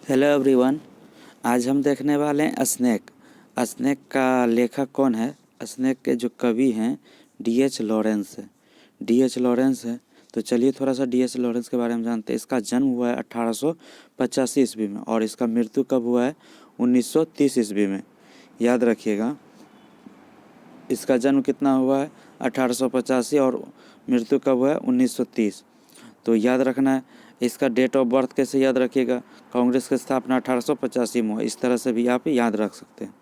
Hello everyone. आज हम देखने वाले हैं स्नेक। स्नेक का लेखक कौन है? स्नेक के जो कवि हैं डी.एच. लॉरेंस है। डी.एच. लॉरेंस है। तो चलिए थोड़ा सा डी.एच. लॉरेंस के बारे में जानते हैं। इसका जन्म हुआ है 1885 ईस्वी में और इसका मृत्यु कब हुआ है? 1930 ईस्वी में। याद रखिएगा, इसका जन्म कितना हुआ है? 1885 और मृत्यु कब हुआ है? 1930। तो याद रखना है। इसका डेट ऑफ बर्थ कैसे याद रखिएगा? कांग्रेस की स्थापना 1885 में हुआ। इस तरह से भी आप याद रख सकते हैं।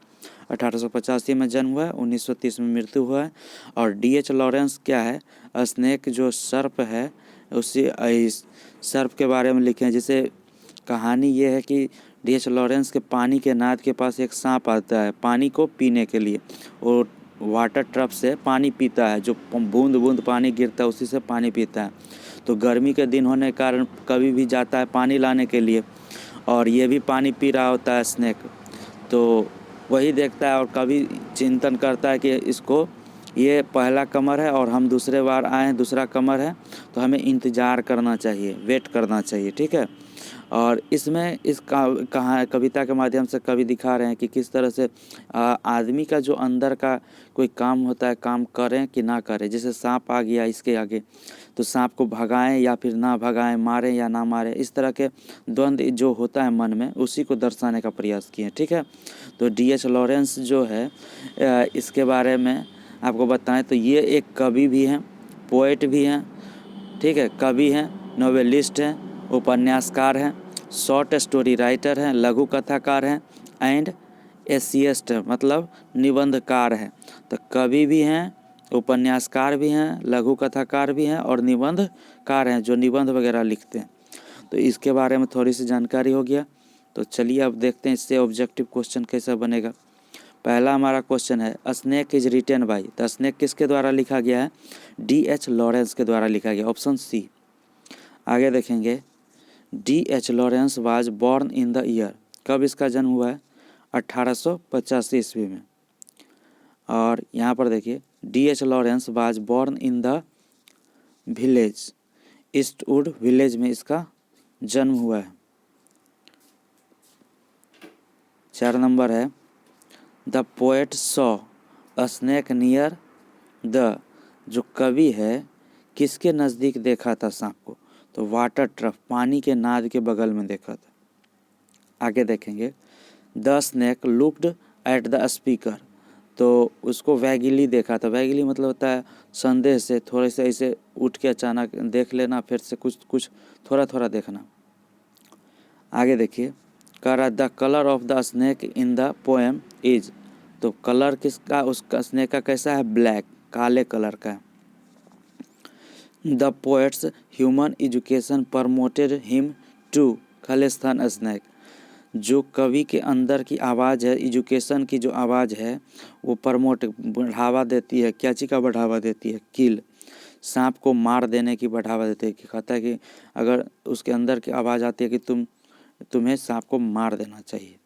1885 में जन्म हुआ है, 1930 में मृत्यु हुआ है। और डी.एच. लॉरेंस क्या है? स्नेक जो सर्प है, उसी इस सर्प के बारे में लिखे हैं। जिसे कहानी ये है कि डी.एच. लॉरेंस के पानी के नाद के पास एक सांप आता है पानी को पीने के लिए। और वाटर ट्रप से पानी पीता है, जो बूंद बूंद पानी गिरता है उसी से पानी पीता है। तो गर्मी के दिन होने के कारण कभी भी जाता है पानी लाने के लिए, और ये भी पानी पी रहा होता है स्नेक। तो वही देखता है और कभी चिंतन करता है कि इसको, ये पहला कमर है और हम दूसरे बार आए हैं, दूसरा कमर है, तो हमें इंतज़ार करना चाहिए, वेट करना चाहिए। ठीक है। और इसमें इस कविता के माध्यम से कवि दिखा रहे हैं कि किस तरह से आदमी का जो अंदर का कोई काम होता है, काम करें कि ना करें। जैसे सांप आ गया इसके आगे, तो सांप को भगाएं या फिर ना भगाएं, मारें या ना मारें, इस तरह के द्वंद्व जो होता है मन में, उसी को दर्शाने का प्रयास किए। ठीक है। तो डी.एच. लॉरेंस जो है, इसके बारे में आपको बताएं तो ये एक कवि भी हैं, पोएट भी हैं। ठीक है। कवि हैं, नोवेलिस्ट हैं, उपन्यासकार हैं, शॉर्ट स्टोरी राइटर हैं, लघु कथाकार हैं, एंड एसेइस्ट मतलब निबंधकार हैं। तो कवि भी हैं, उपन्यासकार भी हैं, लघु कथाकार भी हैं और निबंधकार हैं, जो निबंध वगैरह लिखते हैं। तो इसके बारे में थोड़ी सी जानकारी हो गया। तो चलिए अब देखते हैं इससे ऑब्जेक्टिव क्वेश्चन कैसा बनेगा। पहला हमारा क्वेश्चन है, स्नेक इज रिटन बाय। तो स्नेक किसके द्वारा लिखा गया है? डी.एच. लॉरेंस के द्वारा लिखा गया, ऑप्शन सी। आगे देखेंगे, D H. Lawrence was born in the year. कब इसका जन्म हुआ है? 1885 ईस्वी में। और यहाँ पर देखिए, D.H.. Lawrence was born in the village, Eastwood village में इसका जन्म हुआ है। 4 नंबर है, the poet saw a snake near the. जो कवि है किसके नज़दीक देखा था सांप को? तो वाटर ट्रफ, पानी के नाद के बगल में देखा था। आगे देखेंगे, the snake looked at the speaker. तो उसको वैगिली देखा था। वैगिली मतलब होता है संदेह से, थोड़े से ऐसे उठ के अचानक देख लेना, फिर से कुछ कुछ थोड़ा थोड़ा देखना। आगे देखिए, करा the colour of the snake in the poem is. तो कलर किसका, उसका स्नेक का कैसा है? ब्लैक, काले कलर का है। The poet's human education promoted him to खालिस्तान स्नेक। जो कवि के अंदर की आवाज़ है, एजुकेशन की जो आवाज़ है, वो प्रमोट, बढ़ावा देती है। क्या चीज़ का बढ़ावा देती है? किल, सांप को मार देने की बढ़ावा देती है। कि कहता है कि अगर उसके अंदर की आवाज़ आती है कि तुम्हें सांप को मार देना चाहिए।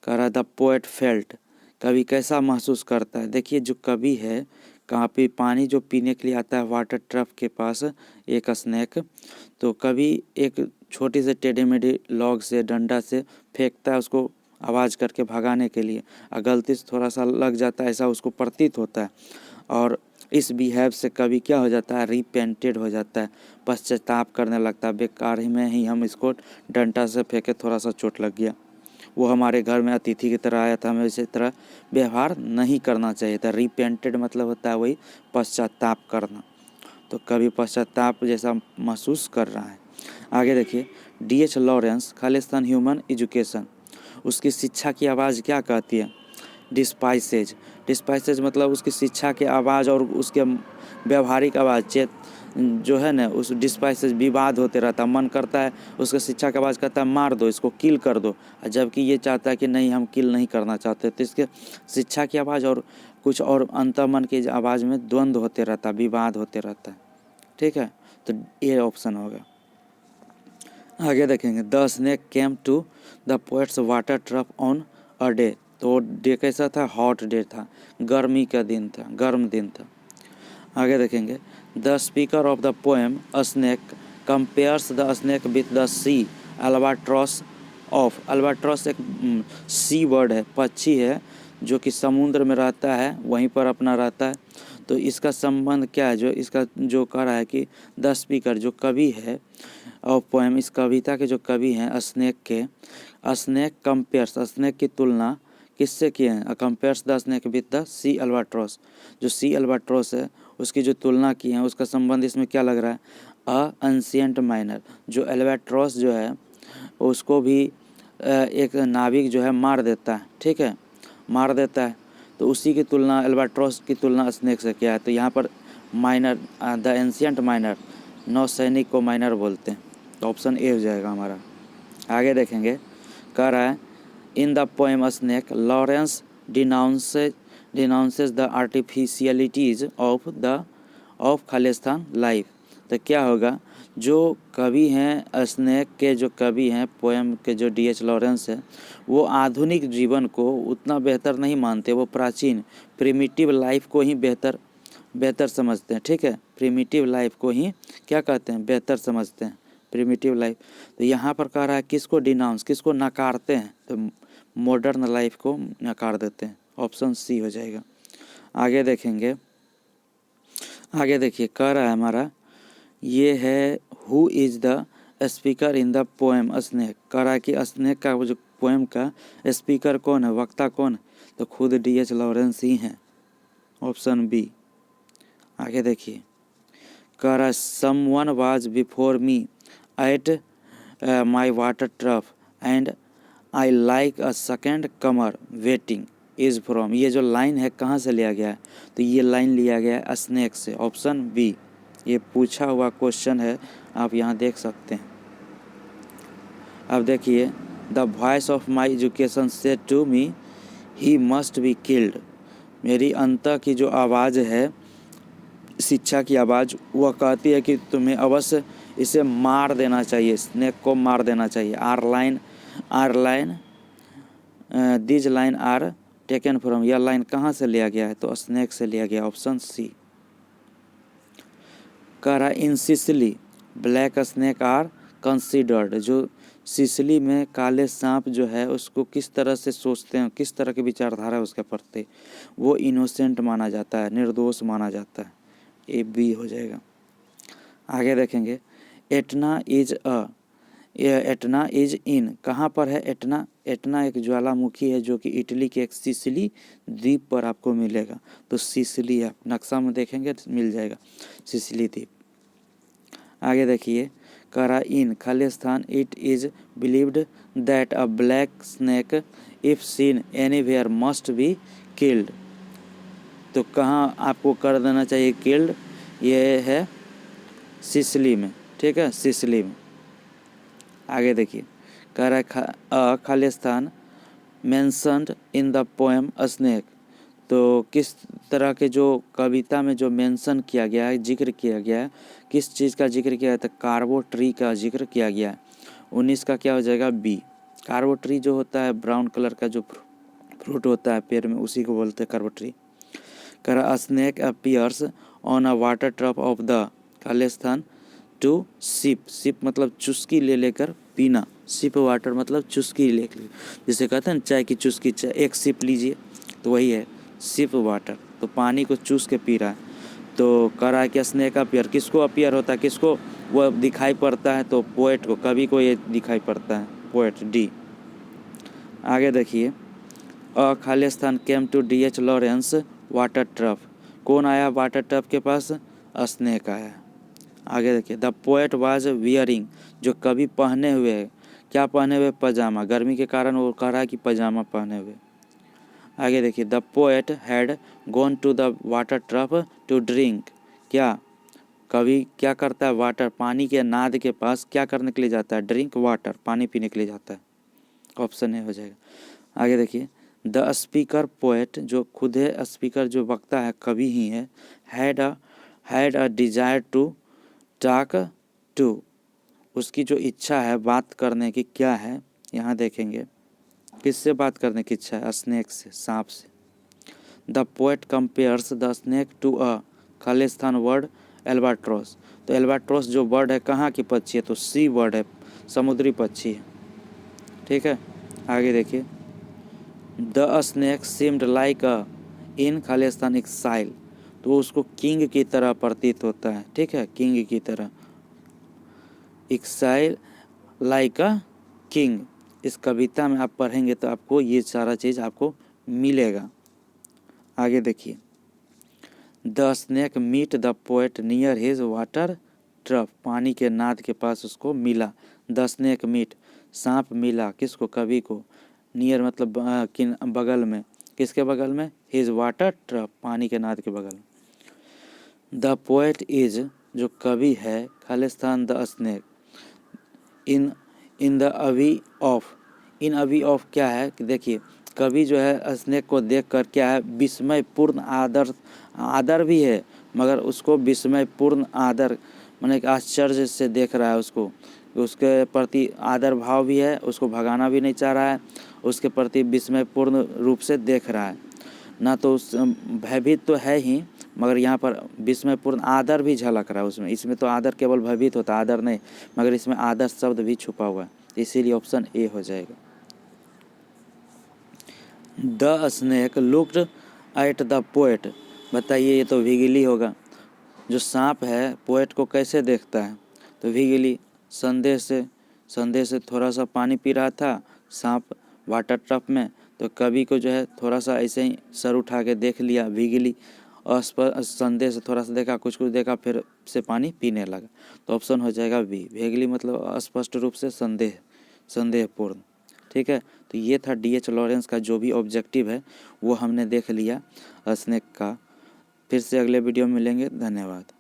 कह रहा द पोएट फेल्ट। कवि कैसा महसूस करता है? देखिए, जो कवि है, कहाँ पे पानी जो पीने के लिए आता है वाटर ट्रफ के पास एक स्नेक, तो कवि एक छोटी से टेढ़ी मेढ़ी लॉग से, डंडा से फेंकता है उसको आवाज़ करके भगाने के लिए। और गलती से थोड़ा सा लग जाता है, ऐसा उसको प्रतीत होता है। और इस बिहेव से कवि क्या हो जाता है? रिपेंटेड हो जाता है, पश्चाताप करने लगता है। बेकार ही में ही हम इसको डंडा से फेंके, थोड़ा सा चोट लग गया। वो हमारे घर में अतिथि की तरह आया था, हमें इसी तरह व्यवहार नहीं करना चाहिए था। रिपेंटेड मतलब होता है वही पश्चाताप करना। तो कभी पश्चाताप जैसा महसूस कर रहा है। आगे देखिए, D.H.. Lawrence Khalistan human education, उसकी शिक्षा की आवाज़ क्या कहती है? डिस्पाइसेज। डिस्पाइसेज मतलब उसकी शिक्षा की आवाज़ और उसके व्यवहारिक आवाज़ जो है ना, उस डिस्पाइसेज विवाद होते रहता। मन करता है उसका शिक्षा की आवाज़ कहता है मार दो इसको, किल कर दो, जबकि ये चाहता है कि नहीं, हम किल नहीं करना चाहते। तो इसके शिक्षा की आवाज़ और कुछ और अंतर्मन की आवाज़ में द्वंद्व होते रहता, विवाद होते रहता है। ठीक है। तो ये ऑप्शन होगा। आगे देखेंगे, the snake came to the poet's water trough on a day. तो डे कैसा था? हॉट डे था, गर्मी का दिन था, गर्म दिन था। आगे देखेंगे, the speaker of the poem a snake compares the snake with the sea albatross of. Albatross एक सी बर्ड है, पक्षी है जो कि समुद्र में रहता है, वहीं पर अपना रहता है। तो इसका संबंध क्या है, जो इसका जो कह रहा है कि द स्पीकर जो कवि है ऑफ पोएम, इस कविता के जो कवि हैं स्नेक के, स्नेक कंपेयर्स, स्नेक की तुलना किससे किए हैं, compares the snake with the sea albatross, जो सी अल्बाट्रॉस है उसकी जो तुलना की है, उसका संबंध इसमें क्या लग रहा है, एंशिएंट माइनर। जो अल्बाट्रॉस जो है उसको भी एक नाविक जो है मार देता है, ठीक है, मार देता है। तो उसी की तुलना, अल्बाट्रॉस की तुलना स्नेक से किया है। तो यहाँ पर माइनर, द एंशिएंट माइनर, नौसैनिक को माइनर बोलते हैं। तो ऑप्शन ए हो जाएगा हमारा। आगे देखेंगे, कह रहा है in the poem Snake Lawrence denounces the artificialities of Khalistan life. तो क्या होगा, जो कवि हैं स्नेक के, जो कवि हैं पोएम के, जो D.H. लॉरेंस है, वो आधुनिक जीवन को उतना बेहतर नहीं मानते, वो प्राचीन प्रिमिटिव लाइफ को ही बेहतर समझते हैं, ठीक है, प्रिमिटिव लाइफ को ही क्या कहते हैं, बेहतर समझते हैं, प्रिमिटिव लाइफ। तो यहाँ पर कह रहा है किसको डिनाउंस, किसको नकारते हैं, तो मॉडर्न लाइफ को नकार देते हैं। ऑप्शन सी हो जाएगा। आगे देखेंगे, आगे देखिए, कह रहा है हमारा ये है who is the speaker in the poem snake. कह रहा है कि स्नेक का जो पोएम का स्पीकर कौन है, वक्ता कौन है, तो खुद D.H. लॉरेंस ही हैं। Option B. आगे देखिए, कह रहा है someone was before me at my water trough and I like a second comer waiting is from. ये जो लाइन है कहाँ से लिया गया है, तो ये लाइन लिया गया है स्नेक से। ऑप्शन बी, ये पूछा हुआ क्वेश्चन है, आप यहाँ देख सकते हैं। अब देखिए, the voice of my education said to me he must be killed. मेरी अंतः की जो आवाज़ है, शिक्षा की आवाज़, वह कहती है कि तुम्हें अवश्य इसे मार देना चाहिए, स्नेक को मार देना चाहिए। Are line these line are taken from. यह लाइन कहाँ से लिया गया है, तो स्नेक से लिया गया। Option C. कह रहा in Sicily black snake are considered. जो सिसिली में काले सांप जो है उसको किस तरह से सोचते हैं, किस तरह की विचारधारा है उसके प्रति, वो इनोसेंट माना जाता है, निर्दोष माना जाता है। ए बी हो जाएगा। आगे देखेंगे, एटना इज इन, कहाँ पर है एटना। एटना एक ज्वालामुखी है जो कि इटली के एक सिसिली द्वीप पर आपको मिलेगा। तो सिसिली है, नक्शा में देखेंगे तो मिल जाएगा सिसिली द्वीप। आगे देखिए, कह रहा in Khalistan it is believed that a black snake if seen anywhere must be killed. तो कहाँ आपको कर देना चाहिए किल्ड, ये है सिसिली में, ठीक है, सिसिली में। आगे देखिए, कह रहा है Khalistan mentioned in the poem snake. तो किस तरह के जो कविता में जो मेंशन किया गया है, जिक्र किया गया है, किस चीज़ का जिक्र किया है, तो कार्बो ट्री का जिक्र किया गया है। 19 का क्या हो जाएगा, बी। कार्बो ट्री जो होता है ब्राउन कलर का जो फ्रूट होता है पेड़ में, उसी को बोलते हैं कार्बो ट्री। कह रहा snake appears on a water trough of the खालिस्तान टू सिप। सिप मतलब चुस्की ले लेकर पीना, सिप वाटर मतलब चुस्की लेकर, जिसे कहते हैं ना चाय की चुस्की, चाय एक सिप लीजिए, तो वही है सिप वाटर। तो पानी को चूस के पी रहा है। तो कह रहा है कि स्नेक अपीयर, किसको अपीयर होता है, किसको वह दिखाई पड़ता है, तो पोएट को, कवि को ये दिखाई पड़ता है, पोएट, डी। आगे देखिए, खालिस्तान came to D.H. Lawrence water trough. कौन आया वाटर ट्रफ के पास, स्नेक आया। आगे देखिए, द पोएट वाज वियरिंग, जो कवि पहने हुए है, क्या पहने हुए, पजामा, गर्मी के कारण वो कह रहा है कि पजामा पहने हुए। आगे देखिए, the poet had gone to the water trough to drink. क्या कवि क्या करता है, वाटर, पानी के नाद के पास क्या करने के लिए जाता है, ड्रिंक वाटर, पानी पीने के लिए जाता है। ऑप्शन ए हो जाएगा। आगे देखिए, द स्पीकर पोएट, जो खुद है स्पीकर, जो वक्ता है, कवि ही है, had a desire to talk to. उसकी जो इच्छा है बात करने की, क्या है, यहाँ देखेंगे किससे बात करने की इच्छा है, स्नेक से, सांप से। The poet compares the snake to a खालिस्तान वर्ड एल्बाट्रॉस। तो एल्बाट्रॉस जो वर्ड है कहाँ की पक्षी है, तो सी वर्ड है, समुद्री पक्षी है। ठीक है, आगे देखिए। The snake seemed like a in खालिस्तान एक्साइल, तो उसको किंग की तरह प्रतीत होता है। ठीक है, किंग की तरह, एक्साइल लाइक अ किंग। इस कविता में आप पढ़ेंगे तो आपको ये सारा चीज़ आपको मिलेगा। आगे देखिए। The snake meet the poet near his water trough, पानी के नाद के पास उसको मिला। द स्नेक मीट, सांप मिला किसको, कवि को। नियर मतलब किन बगल में, किसके बगल में, हिज वाटर ट्रफ, पानी के नाद के बगल में। द पोएट इज, जो कवि है, Khalistan the snake in the अवी ऑफ। इन अवी ऑफ क्या है कि देखिए, कवि जो है स्नेक को देख कर क्या है, विस्मयपूर्ण आदर भी है, मगर उसको विस्मयपूर्ण आदर माने एक आश्चर्य से देख रहा है उसको, उसके प्रति आदर भाव भी है, उसको भगाना भी नहीं चाह रहा है, उसके प्रति विस्मयपूर्ण रूप से देख रहा है। ना तो उस भयभीत तो है ही, मगर यहाँ पर विस्मयपूर्ण आदर भी झलक रहा है उसमें। इसमें तो आदर केवल भयभीत होता है, आदर नहीं, मगर इसमें आदर शब्द भी छुपा हुआ है, इसीलिए ऑप्शन ए हो जाएगा। The snake looked at the poet, बताइए ये तो विगिली होगा। जो सांप है पोएट को कैसे देखता है, तो विगिली संदेह से थोड़ा सा पानी पी रहा था सांप वाटर ट्रफ में, तो कवि को जो है थोड़ा सा ऐसे ही सर उठा के देख लिया विगिली, संदेह से थोड़ा सा देखा, कुछ देखा, फिर से पानी पीने लगा। तो ऑप्शन हो जाएगा बी, विगिली मतलब स्पष्ट रूप से संदेहपूर्ण। ठीक है, तो ये था डीएच लॉरेंस का जो भी ऑब्जेक्टिव है वो हमने देख लिया स्नेक का। फिर से अगले वीडियो में मिलेंगे, धन्यवाद।